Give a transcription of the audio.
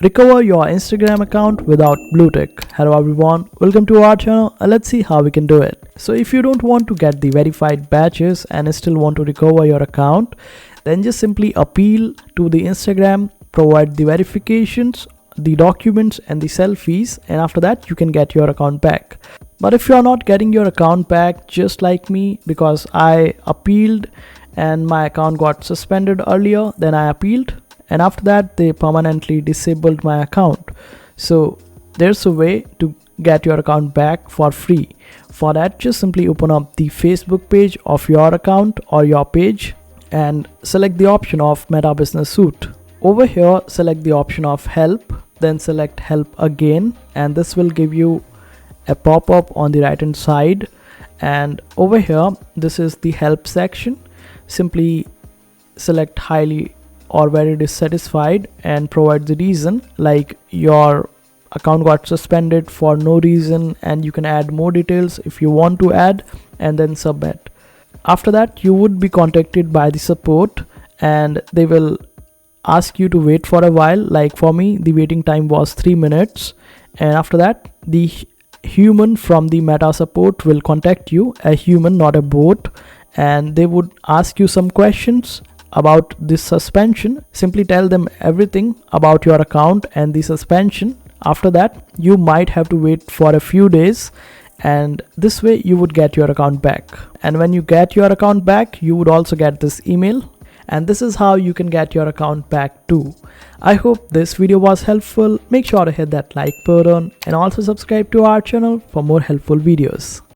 recover your Instagram account without blue tick. Hello everyone, welcome to our channel and let's see how we can do it. So if you don't want to get the verified badges and still want to recover your account, then just simply appeal to the Instagram, provide the verifications, the documents and the selfies, and after that you can get your account back. But if you are not getting your account back, just like me, because I appealed and my account got suspended earlier, then I appealed and after that they permanently disabled my account. So there's a way to get your account back for free. For that, just simply open up the Facebook page of your account or your page and select the option of Meta Business Suite. Over here, select the option of help, then select help again, and this will give you a pop-up on the right hand side. And over here, this is the help section. Simply select highly or very dissatisfied and provide the reason, like your account got suspended for no reason, and you can add more details if you want to add, and then submit. After that, you would be contacted by the support and they will ask you to wait for a while. Like for me, the waiting time was 3 minutes, and after that the human from the Meta support will contact you, a human, not a bot, and they would ask you some questions about this suspension. Simply tell them everything about your account and the suspension. After that, you might have to wait for a few days, and this way you would get your account back. And when you get your account back, you would also get this email, and this is how you can get your account back too. I hope this video was helpful. Make sure to hit that like button and also subscribe to our channel for more helpful videos.